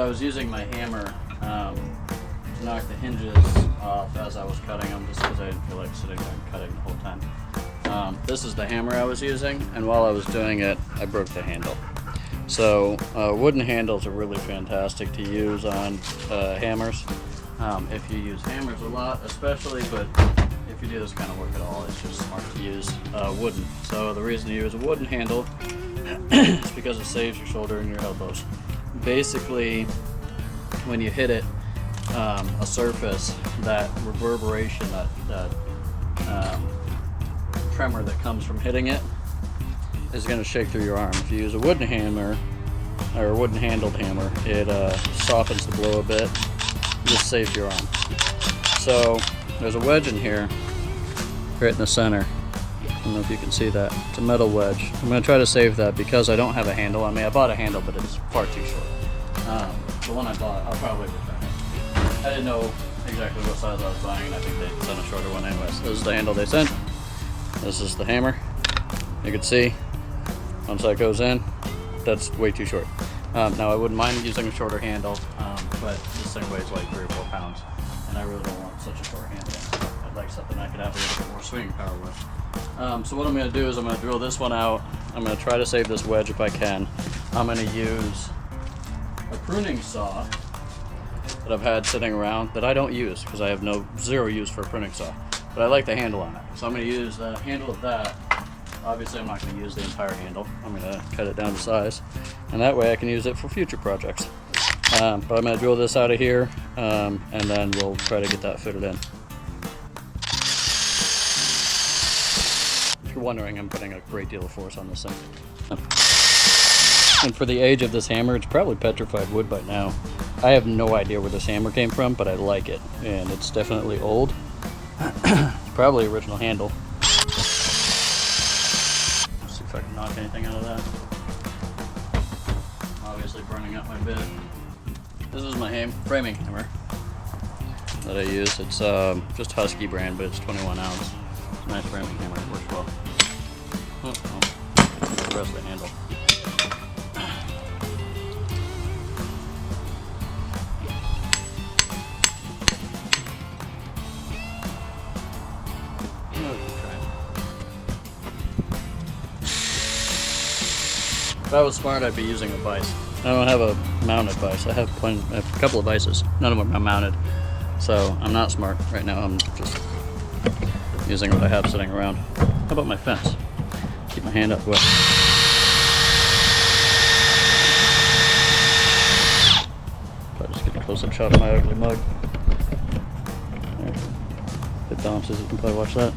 but I was using my hammer to knock the hinges off as I was cutting them, just because I didn't feel like sitting there and cutting the whole time. This is the hammer I was using, and while I was doing it, I broke the handle. So wooden handles are really fantastic to use on hammers. If you use hammers a lot, especially, but if you do this kind of work at all, it's just smart to use wooden. So the reason to use a wooden handle is because it saves your shoulder and your elbows. Basically, when you hit it, a surface, that reverberation, that tremor that comes from hitting it is going to shake through your arm. If you use a wooden hammer, or a wooden handled hammer, it softens the blow a bit, just saves your arm. So there's a wedge in here, right in the center. I don't know if you can see that. It's a metal wedge. I'm going to try to save that because I don't have a handle on me. I bought a handle, but it's far too short. The one I bought, I'll probably return it. I didn't know exactly what size I was buying, and I think they sent a shorter one anyways. This is the handle they sent. This is the hammer. You can see, once that goes in, that's way too short. Now I wouldn't mind using a shorter handle, but this thing weighs like 3 or 4 pounds, and I really don't want such a short handle. I'd like something I could have a little bit more swinging power with. So what I'm going to do is I'm going to drill this one out. I'm going to try to save this wedge if I can. I'm going to use a pruning saw that I've had sitting around that I don't use because I have zero use for a pruning saw, but I like the handle on it. So I'm going to use the handle of that. Obviously I'm not going to use the entire handle. I'm going to cut it down to size, and that way I can use it for future projects. But I'm going to drill this out of here, and then we'll try to get that fitted in. If you're wondering, I'm putting a great deal of force on this thing. And for the age of this hammer, it's probably petrified wood by now. I have no idea where this hammer came from, but I like it, and it's definitely old. It's probably original handle. Let's see if I can knock anything out of that. Obviously burning up my bit. This is my framing hammer that I use. It's just Husky brand, but it's 21 ounce. It's a nice framing hammer, it works well. The rest of the handle. If I was smart, I'd be using a vise. I don't have a mounted vise. I have a couple of vices. None of them are mounted. So I'm not smart right now. I'm just using what I have sitting around. How about my fence? Keep my hand up wet. Probably just get a close-up shot of my ugly mug. There. If it bounces, you can probably watch that.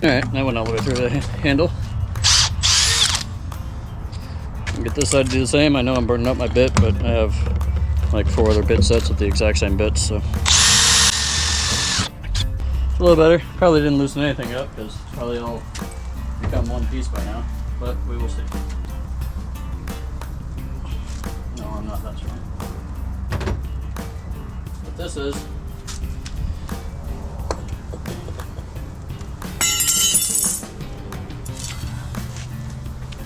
Alright, I went all the way through the handle. Get this side to do the same. I know I'm burning up my bit, but I have like 4 other bit sets with the exact same bits, so it's a little better. Probably didn't loosen anything up because it's probably all become one piece by now, but we will see. No, I'm not that strong. What this is,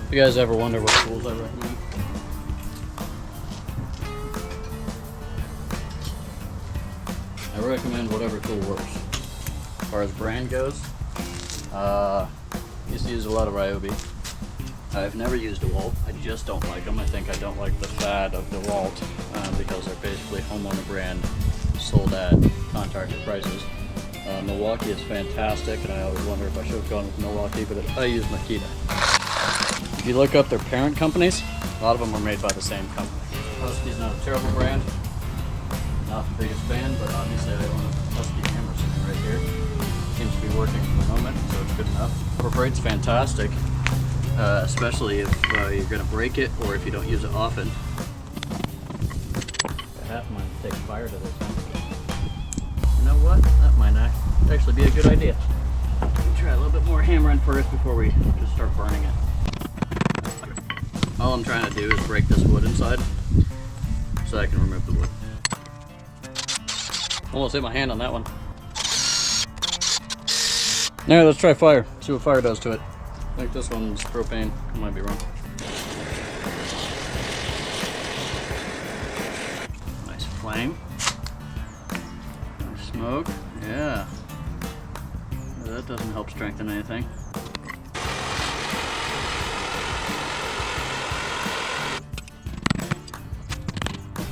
if you guys ever wonder what tools I recommend, I recommend whatever tool works. As far as brand goes, I used to use a lot of Ryobi. I've never used DeWalt. I just don't like them. I think I don't like the fad of DeWalt because they're basically homeowner brand sold at contractor prices. Milwaukee is fantastic, and I always wonder if I should have gone with Milwaukee, but I use Makita. If you look up their parent companies, a lot of them are made by the same company. Husky's not a terrible brand. Not the biggest fan, but obviously I own a Husky hammer sitting right here. Seems to be working for the moment, so it's good enough. Perforate's fantastic, especially if you're going to break it or if you don't use it often. I have mine to take fire to this one. You know what? That might actually be a good idea. Try a little bit more hammering first before we just start burning it. All I'm trying to do is break this wood inside so I can remove the wood. Almost hit my hand on that one. Alright, let's try fire. See what fire does to it. I think this one's propane. I might be wrong. flame. Smoke, yeah. That doesn't help strengthen anything.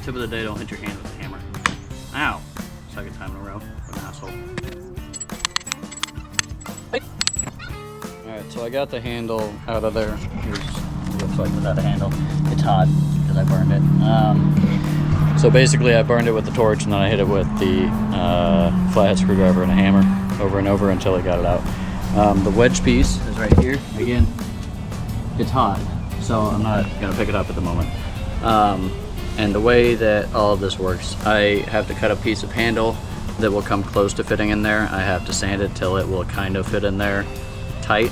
Tip of the day, don't hit your hand with the hammer. Ow! Second time in a row. What an asshole. Alright, so I got the handle out of there. It looks like without a handle. It's hot because I burned it. So basically I burned it with the torch and then I hit it with the flathead screwdriver and a hammer over and over until I got it out. The wedge piece is right here. Again, it's hot, so I'm not going to pick it up at the moment. And the way that all of this works, I have to cut a piece of handle that will come close to fitting in there. I have to sand it till it will kind of fit in there tight.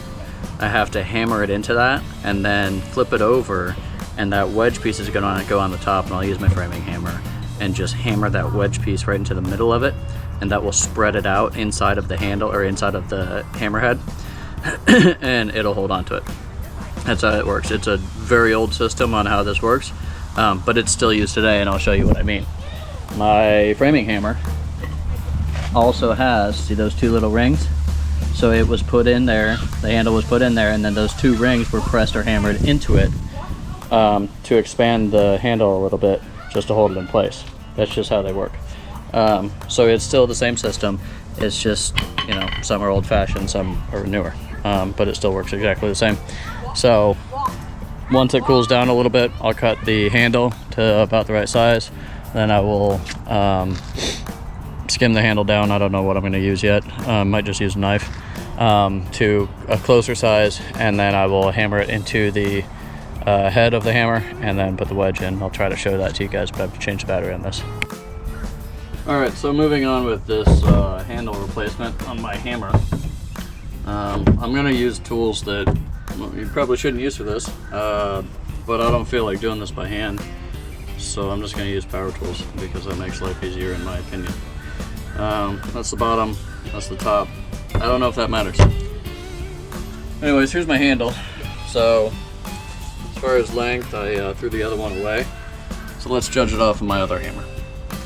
I have to hammer it into that and then flip it over, and that wedge piece is going to go on the top, and I'll use my framing hammer and just hammer that wedge piece right into the middle of it, and that will spread it out inside of the handle or inside of the hammerhead and it'll hold on to it. That's how it works. It's a very old system on how this works, but it's still used today, and I'll show you what I mean. My framing hammer also has, see those two little rings? So it was put in there, the handle was put in there, and then those two rings were pressed or hammered into it to expand the handle a little bit, just to hold it in place. That's just how they work. So it's still the same system. It's just, you know, some are old-fashioned, some are newer, but it still works exactly the same. So once it cools down a little bit, I'll cut the handle to about the right size. Then I will skim the handle down. I don't know what I'm going to use yet. Might just use a knife to a closer size, and then I will hammer it into the head of the hammer and then put the wedge in. I'll try to show that to you guys, but I have to change the battery on this. Alright, so moving on with this handle replacement on my hammer. I'm going to use tools that you probably shouldn't use for this, but I don't feel like doing this by hand, so I'm just going to use power tools because that makes life easier in my opinion. That's the bottom, that's the top. I don't know if that matters. Anyways, here's my handle. So as far as length, I threw the other one away, so let's judge it off of my other hammer.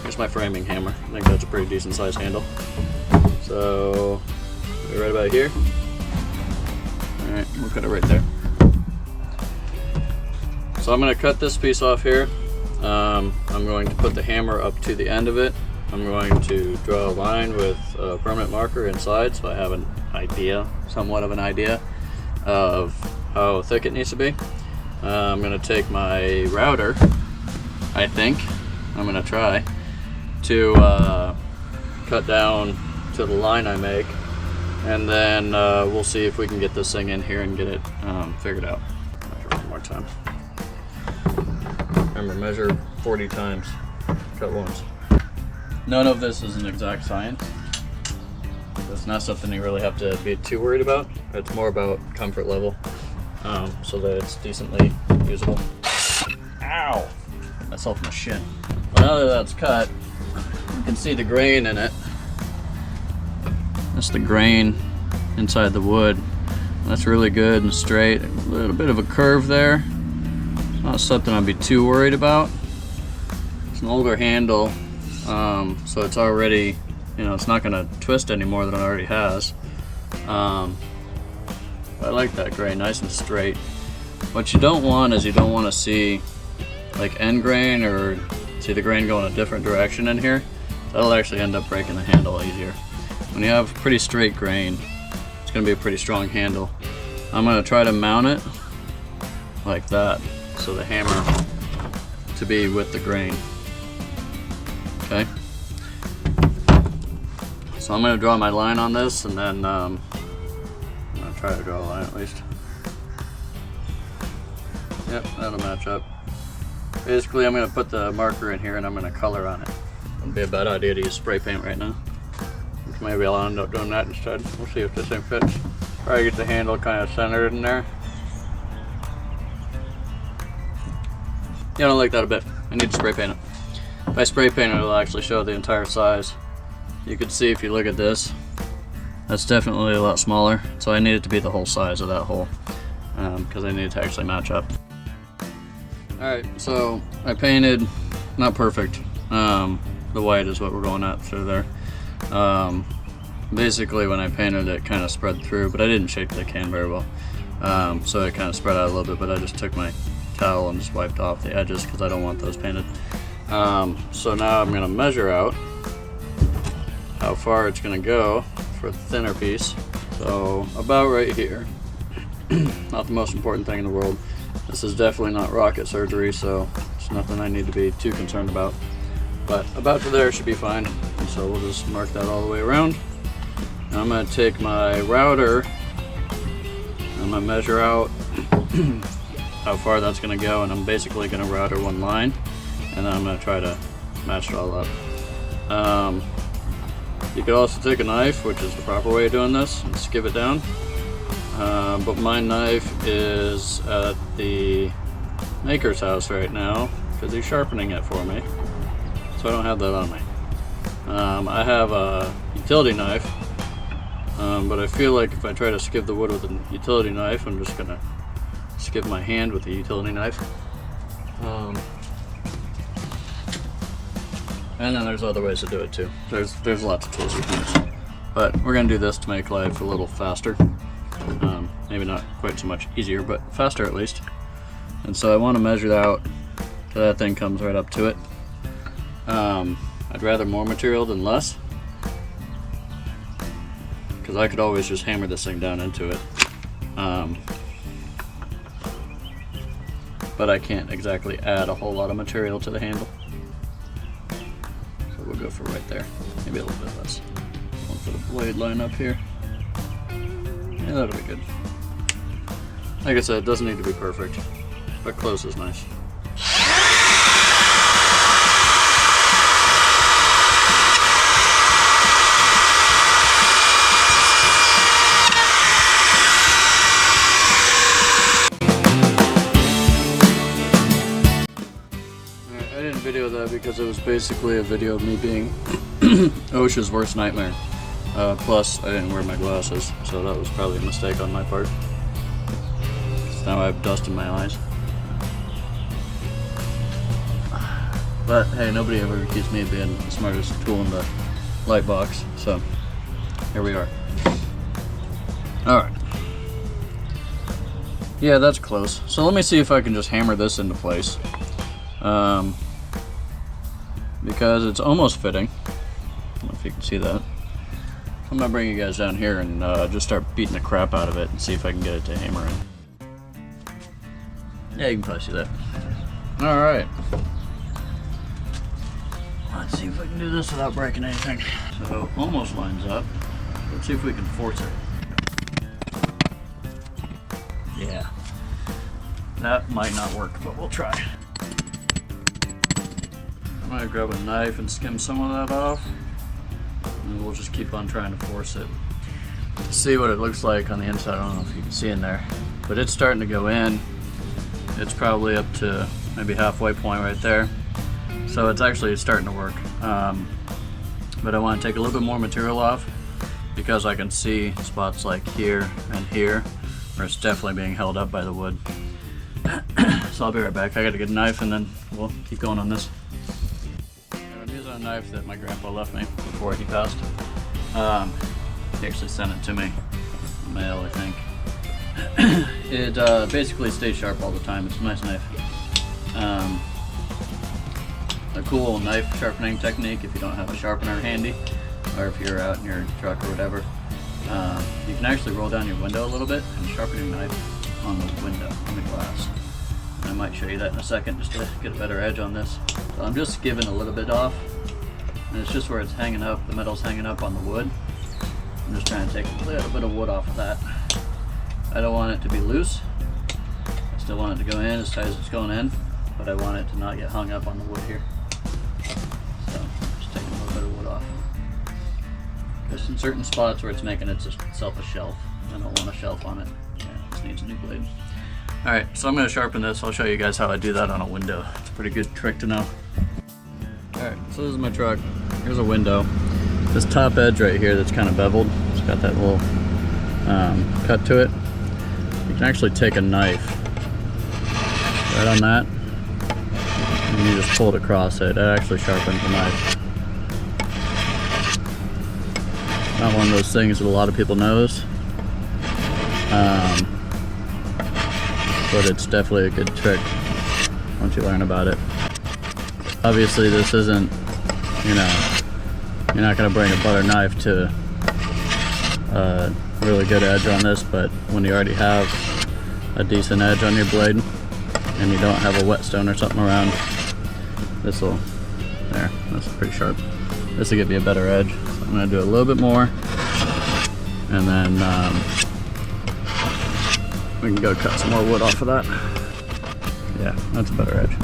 Here's my framing hammer. I think that's a pretty decent sized handle. So right about here. Alright, we'll cut it right there. So I'm going to cut this piece off here. I'm going to put the hammer up to the end of it. I'm going to draw a line with a permanent marker inside so I have an idea, somewhat of an idea, of how thick it needs to be. I'm going to take my router, I think, I'm going to try, to cut down to the line I make, and then we'll see if we can get this thing in here and get it figured out. Measure one more time. Remember, measure 40 times, cut once. None of this is an exact science. It's not something you really have to be too worried about. It's more about comfort level, so that it's decently usable. Ow! Myself in the shin. Well, now that that's cut, you can see the grain in it. That's the grain inside the wood. That's really good and straight. A little bit of a curve there. Not something I'd be too worried about. It's an older handle, so it's already, you know, it's not going to twist any more than it already has. I like that grain, nice and straight. What you don't want is you don't want to see like end grain or see the grain go in a different direction in here. That'll actually end up breaking the handle easier. When you have pretty straight grain, it's going to be a pretty strong handle. I'm going to try to mount it like that, so the hammer to be with the grain. Okay. So I'm going to draw my line on this, and then I'm going to try to draw a line at least. Yep, that'll match up. Basically, I'm going to put the marker in here and I'm going to color on it. Wouldn't be a bad idea to use spray paint right now. Maybe I'll end up doing that instead. We'll see if this thing fits. Probably get the handle kind of centered in there. Yeah, I don't like that a bit. I need to spray paint it. If I spray paint it, it'll actually show the entire size. You can see if you look at this, that's definitely a lot smaller. So I need it to be the whole size of that hole, because I need it to actually match up. Alright, so I painted, not perfect, The white is what we're going at through there. Basically when I painted it kind of spread through, but I didn't shake the can very well. So it kind of spread out a little bit, but I just took my towel and just wiped off the edges because I don't want those painted. So now I'm going to measure out how far it's going to go for the thinner piece. So about right here. Not the most important thing in the world. This is definitely not rocket surgery, so it's nothing I need to be too concerned about. But about to there should be fine. And so we'll just mark that all the way around. Now I'm going to take my router. I'm going to measure out how far that's going to go, and I'm basically going to router one line, and then I'm going to try to match it all up. You could also take a knife, which is the proper way of doing this, and skip it down. But my knife is at the maker's house right now because he's sharpening it for me, so I don't have that on me. I have a utility knife, but I feel like if I try to skip the wood with a utility knife, I'm just gonna skip my hand with the utility knife. And then there's other ways to do it too. There's lots of tools you can use, but we're gonna do this to make life a little faster. Maybe not quite so much easier, but faster at least. And so I want to measure out so that thing comes right up to it. I'd rather more material than less, because I could always just hammer this thing down into it. But I can't exactly add a whole lot of material to the handle. So we'll go for right there, maybe a little bit less. One for the blade line up here. Yeah, that'll be good. Like I said, it doesn't need to be perfect, but close is nice. I didn't video that because it was basically a video of me being OSHA's worst nightmare. Plus, I didn't wear my glasses, so that was probably a mistake on my part. So now I have dust in my eyes. But hey, nobody ever accused me of being the smartest tool in the light box, so here we are. Alright. Yeah, that's close. So let me see if I can just hammer this into place. Because it's almost fitting. I don't know if you can see that. I'm gonna bring you guys down here and just start beating the crap out of it and see if I can get it to hammer in. Yeah, you can probably see that. Alright. Let's see if I can do this without breaking anything. So, almost lines up. Let's see if we can force it. Yeah. That might not work, but we'll try. I'm gonna grab a knife and skim some of that off. And we'll just keep on trying to force it. See what it looks like on the inside. I don't know if you can see in there, but it's starting to go in. It's probably up to maybe halfway point right there. So it's actually starting to work. But I want to take a little bit more material off because I can see spots like here and here where it's definitely being held up by the wood. So I'll be right back. I gotta get a knife and then we'll keep going on this. I'm using a knife that my grandpa left me before he passed. He actually sent it to me, mail I think. It basically stays sharp all the time. It's a nice knife. A cool knife sharpening technique if you don't have a sharpener handy, or if you're out in your truck or whatever. You can actually roll down your window a little bit and sharpen your knife on the window, on the glass. I might show you that in a second just to get a better edge on this. So I'm just giving a little bit off, and it's just where it's hanging up, the metal's hanging up on the wood. I'm just trying to take a little bit of wood off of that. I don't want it to be loose. I still want it to go in as tight as it's going in, but I want it to not get hung up on the wood here. So just taking a little bit of wood off. Just in certain spots where it's making itself a shelf. I don't want a shelf on it. Yeah, it just needs a new blade. Alright, so I'm going to sharpen this. I'll show you guys how I do that on a window. It's a pretty good trick to know. Alright, so this is my truck. Here's a window. This top edge right here that's kind of beveled, it's got that little cut to it. You can actually take a knife right on that and and you just pull it across it. It actually sharpens the knife. Not one of those things that a lot of people knows, but it's definitely a good trick once you learn about it. Obviously this isn't, you know, you're not going to bring a butter knife to a really good edge on this, but when you already have a decent edge on your blade and you don't have a whetstone or something around, this will, there, that's pretty sharp. This will give you a better edge. So I'm going to do a little bit more, and then we can go cut some more wood off of that. Yeah, that's a better edge.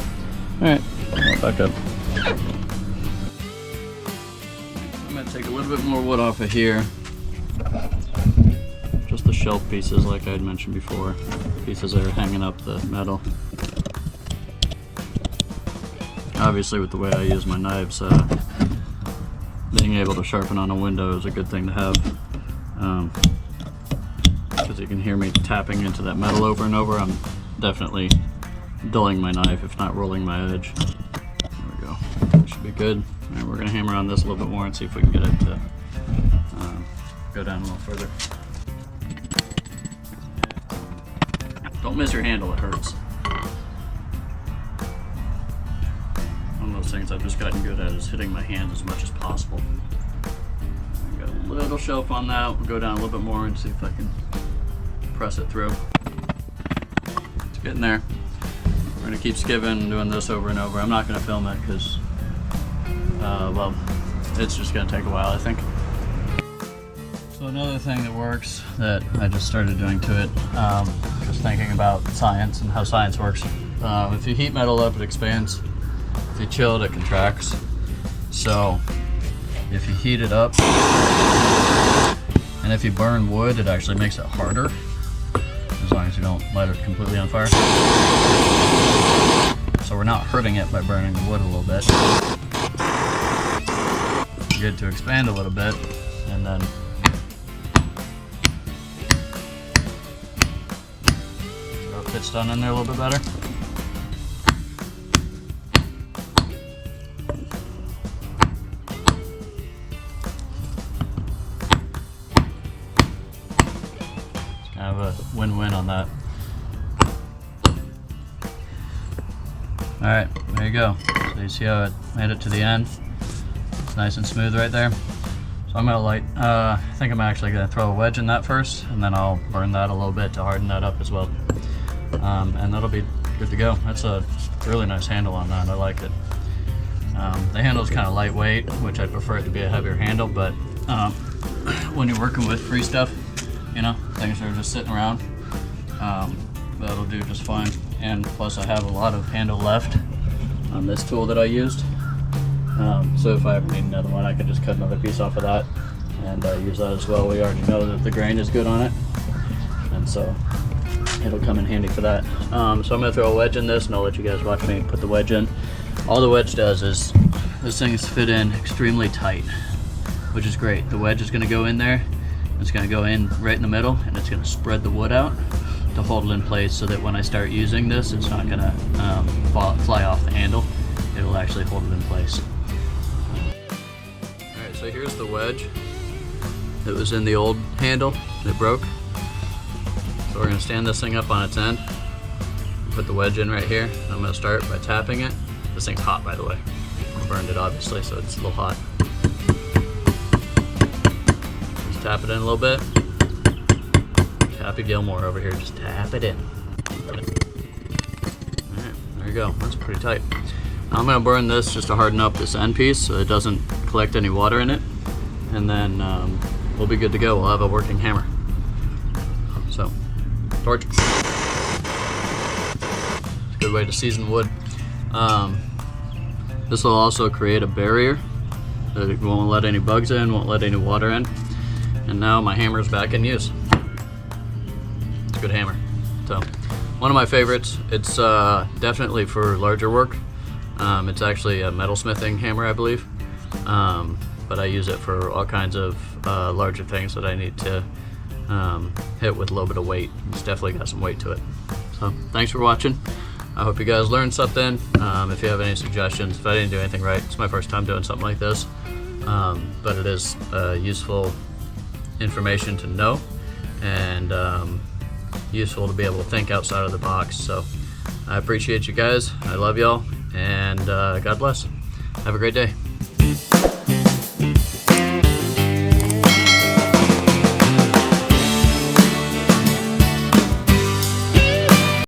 Alright, back up. I'm going to take a little bit more wood off of here. Just the shelf pieces like I had mentioned before. Pieces that are hanging up the metal. Obviously with the way I use my knives, being able to sharpen on a window is a good thing to have. Because you can hear me tapping into that metal over and over. I'm definitely dulling my knife, if not rolling my edge. There we go. That should be good. And we're going to hammer on this a little bit more and see if we can get it to go down a little further. Don't miss your handle, it hurts. One of those things I've just gotten good at is hitting my hands as much as possible. Got a little shelf on that. We'll go down a little bit more and see if I can press it through. It's getting there. We're going to keep skiving and doing this over and over. I'm not going to film it because, well, it's just going to take a while, I think. So another thing that works that I just started doing to it, just thinking about science and how science works. If you heat metal up, it expands. If you chill it, it contracts. So if you heat it up, and if you burn wood, it actually makes it harder, as long as you don't light it completely on fire. So we're not hurting it by burning the wood a little bit. Get it to expand a little bit, and then so it fits down in there a little bit better. It's kind of a win-win on that. Alright, there you go. So you see how it made it to the end? It's nice and smooth right there. So I'm going to light, I think I'm actually going to throw a wedge in that first, and then I'll burn that a little bit to harden that up as well. And that'll be good to go. That's a really nice handle on that. I like it. The handle's kind of lightweight, which I prefer it to be a heavier handle, but when you're working with free stuff, you know, things that are just sitting around, that'll do just fine. And plus I have a lot of handle left on this tool that I used. So if I ever need another one, I can just cut another piece off of that and use that as well. We already know that the grain is good on it, and so it'll come in handy for that. So I'm going to throw a wedge in this, and I'll let you guys watch me put the wedge in. All the wedge does is this thing is fit in extremely tight, which is great. The wedge is going to go in there, it's going to go in right in the middle, and it's going to spread the wood out to hold it in place so that when I start using this, it's not going to fly off the handle. It'll actually hold it in place. Alright, so here's the wedge that was in the old handle that broke. So we're going to stand this thing up on its end, put the wedge in right here. I'm going to start by tapping it. This thing's hot, by the way. I burned it obviously, so it's a little hot. Just tap it in a little bit. Happy Gilmore over here, just tap it in. Alright, there you go. That's pretty tight. Now I'm going to burn this just to harden up this end piece so it doesn't collect any water in it. And then we'll be good to go. We'll have a working hammer. So, torch. It's a good way to season wood. This will also create a barrier that it won't let any bugs in, won't let any water in. And now my hammer is back in use. It's a good hammer. So, one of my favorites. It's definitely for larger work. It's actually a metalsmithing hammer, I believe. But I use it for all kinds of larger things that I need to hit with a little bit of weight. It's definitely got some weight to it. So, thanks for watching. I hope you guys learned something. If you have any suggestions, if I didn't do anything right, it's my first time doing something like this. But it is useful information to know, and useful to be able to think outside of the box. So I appreciate you guys. I love y'all, and God bless. Have a great day.